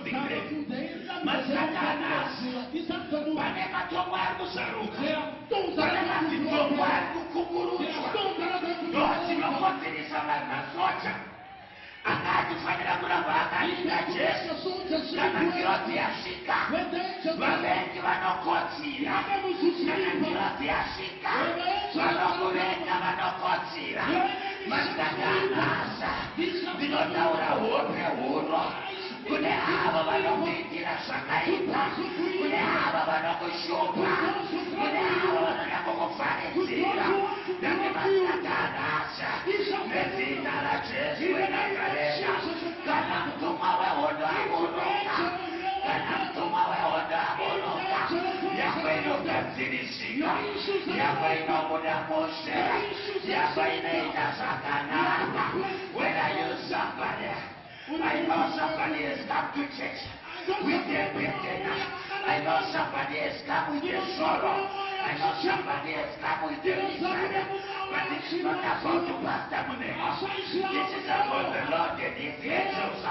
something great. Masatanas, panema tomar saruka, panema tomar kukuruchwa, dosi mokotini samana socha, akati fanira kuramba akalinda Jesu, kana kiroti yashika, vavengi vanokotira, kana kiroti yashika, vanokuvenga vanokotira, masatanas, vinotaura hope huno, kune ava vanokuitira zvakaipa, kune ava vanokushupa, kune ava vanoda kukufaridzira, ndange masatanasa nezita raJesu weNazareta, kana mutumwa wehondo aburuka, kana mutumwa wehondo aburuka, yako inogadzirisika, yako inobuda mushe, yako inoita zvakanaka. When I use somebody, I know somebody has come to church with their bitterness. I know somebody has come with their sorrow. I know somebody has come with their desire. But this is not about to Pastor Munema. This is about the Lord and His angels.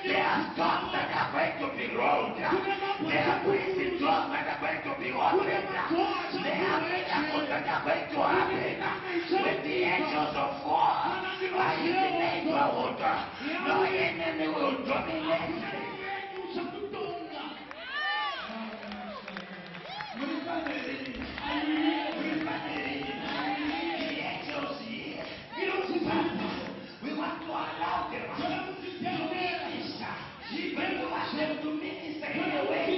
There are storms that are going to be rolled. There are crazy doors that are going to be opened. There are miracles that are going to happen. When the angels of war are in the neighborhood, no enemy will dominate. We want to allow them to minister. But we want them to minister in a way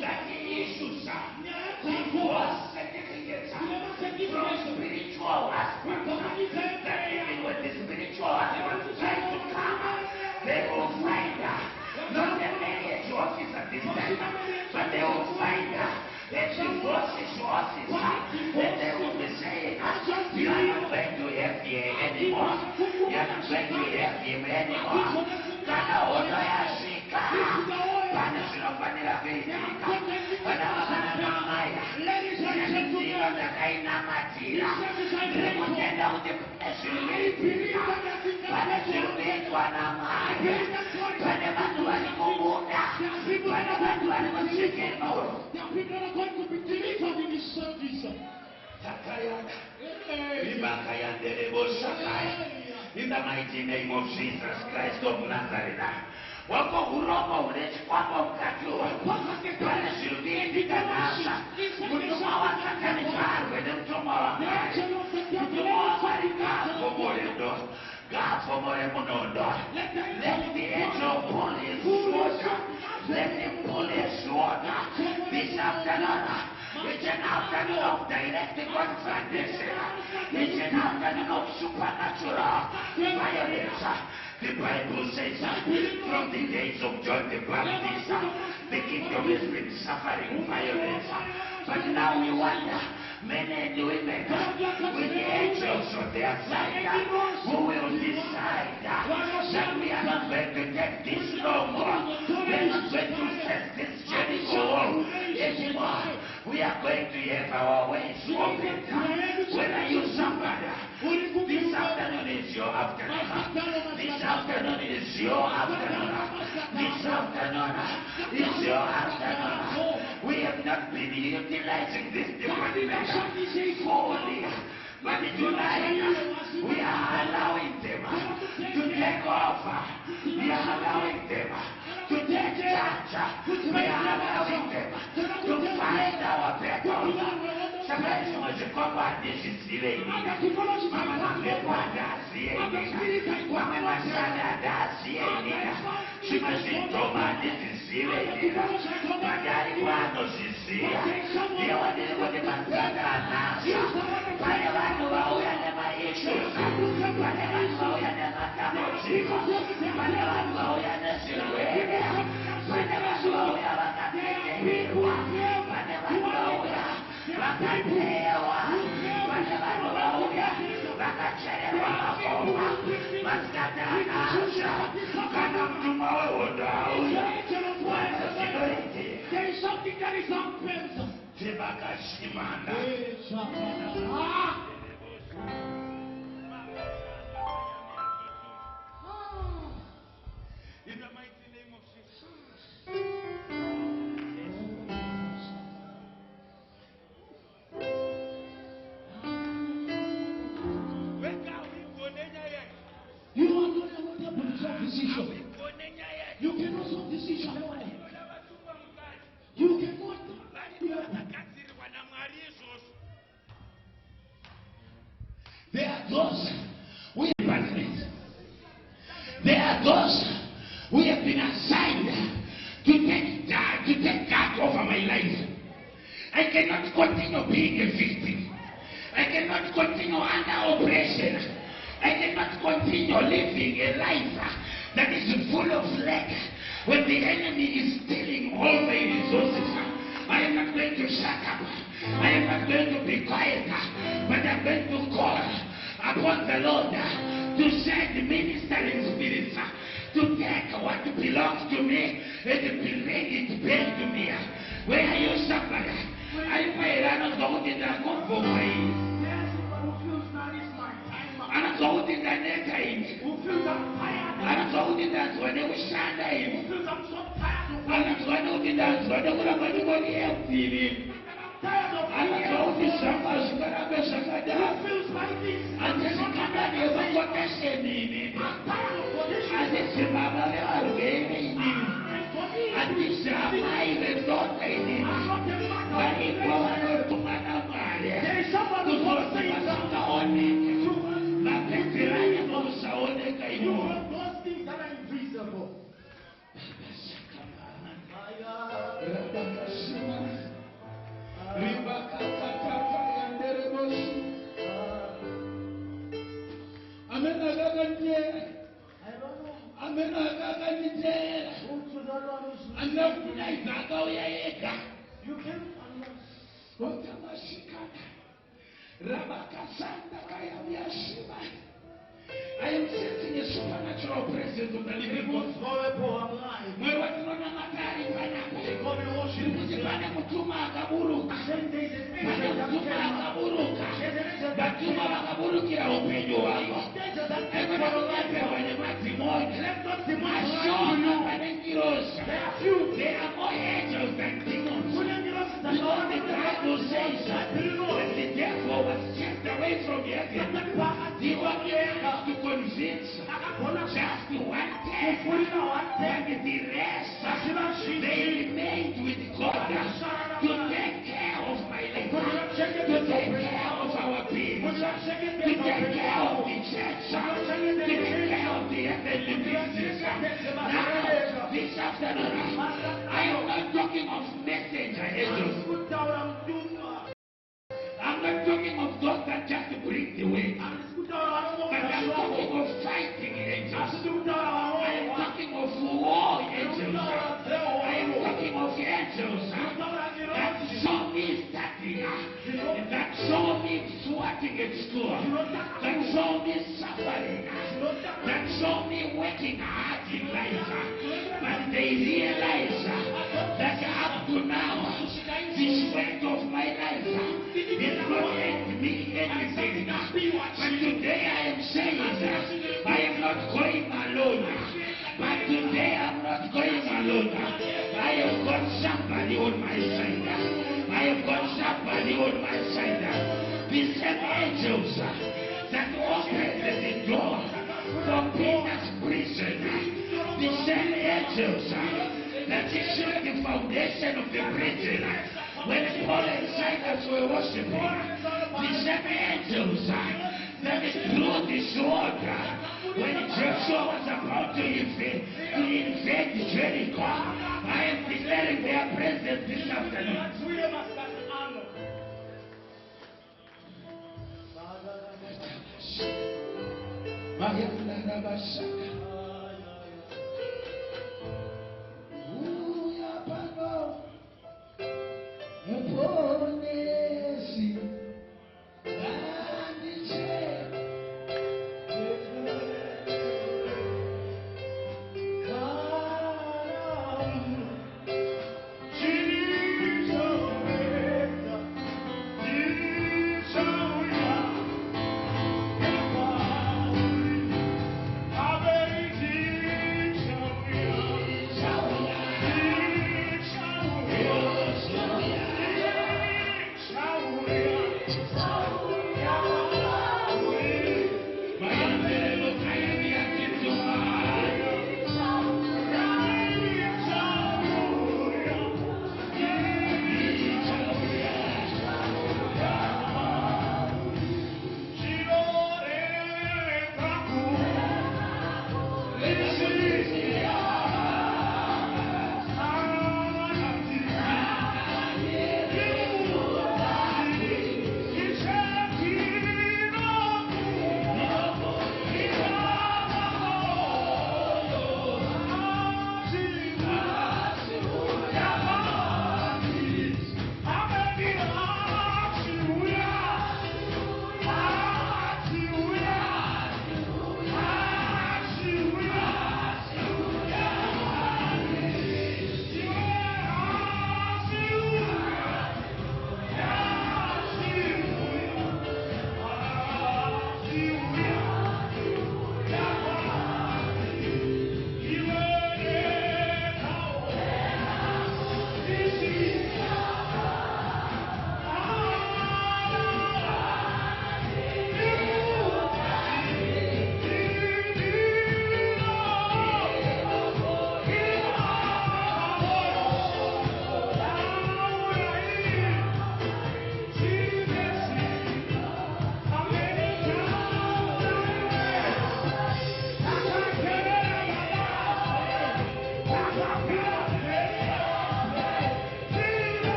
that the issues divorce certificates from spiritual aspects. That even when the spiritual aspects try to come, they will find not a marriage office at this time, but they will find that divorce office, and they will be saying, you are not going to have here anymore. You are not going to have him anymore. Kana odo yashika, pana zvinofanira kuitika, pana vana maya, nemidziyo ndakainamatira, ndiri kutenda kuti pane zvinoitika, pane zvinoitwa namai, pane vanhu vari kubuda, pane vanhu vari kuchekerwa. In the mighty name of Jesus Christ of Nazareth. Wako huromo unechikwama mkatuwa pane zvirudiitika nasha mutumwa wasakani charwe nemutumwa wamwari mutumwa wamwari ngaafomorendo ngaafomore munondo. Let the angel pull his sword. Let him pull his sword this afternoon. It's an afternoon of direct confrontation. It's an afternoon of supernatural violence. The Bible says from the days of John the Baptist, the kingdom has been suffering violence. But now we wonder, men and women with the angels on their side, who will decide that we are not going to take this no more. We are not going to set this Jericho anymore. We are going to have our ways opened. When I use somebody, this afternoon is your afternoon. This afternoon is your afternoon. This afternoon is your afternoon. We have not been utilizing this department fully. But tonight, we are allowing them to take over. We are allowing them to take charge. We are allowing them to fight our battles. Somebody was a combat, this is silly. Mama, she must be told, this is silly. Magari quando si sia, io volevo di mangiare Panevano voglio ne maisce, Panevano voglio ne macamocico, Panevano voglio ne silvere, Panevano voglio la catena, Panevano voglio la catena, Panevano voglio la cacera, Mascatana, Canam down. There is something that is unpleasant. In the mighty name of Jesus. decision. You cannot solve decision. You cannot. There are those who have partners. There are those who have been assigned to take charge over my life. I cannot continue being a victim. I cannot continue under oppression. I cannot continue living a life that is full of lack when the enemy is stealing all my resources. I am not going to shut up. I am not going to be quiet, but I'm going to call upon the Lord to send ministering spirits to take what belongs to me and bring it back to me. Where are you, somebody? I pray that I'm going to go for my. I'm going to the next time. I'm going to dance when they wish I die. I'm going to dance when they would have anybody else in it. I'm going to suffer. I'm just a company of a connection in it. I just a mama in it. I just a my daughter in it. But if you want to manage, there is someone who wants to say something on it. You want those things that are invisible. You can I am sensing a supernatural presence of the living God. There are more angels than demons. The Bible says that when the devil was chased away from heaven, the only one to convince just one test, but the rest they remained with God to take care of my life, to take care of our people, to take care of the church, to take care of the heavenly business. Now, this afternoon, I am not talking of messenger angels. I'm not talking of those that just bring the way. But I'm talking of fighting angels. I am talking of war angels. I am talking of angels that saw me starting, that saw me sweating at school, that saw me suffering, that saw me working hard in life. But they realize that up to now, the strength of my life is not yet me anything. But today I am saying I am not going alone. But today I am not going alone. I have got somebody on my side. I have got somebody on my side. The same angels that opened the door from Peter's prison. The same angels that shook the foundation of the prison. When Paul and Silas were worshiping, the same angels that drew the sword when Joshua was about to invade Jericho. I am declaring their presence this afternoon. Amen.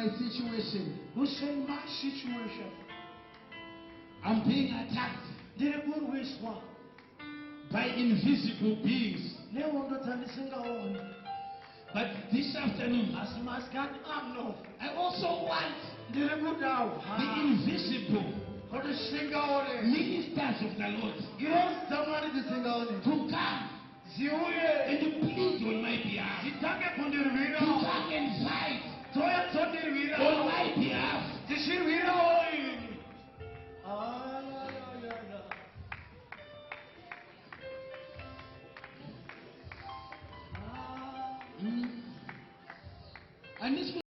my situation. Who's in my situation? I'm being attacked Ndiri kurwiswa by invisible beings. nehondo dzandisingaoni. But this afternoon, Asi masikati ano I also want ndiri kudawo the invisible kuti zvisingaone ministers of the Lord girls dzamwari dzisingaone to come dziuye and to plead on my behalf, dzitange kundirwira to come and fight dzoya dzondirwira on my behalf. dzichirwirawo ini. And this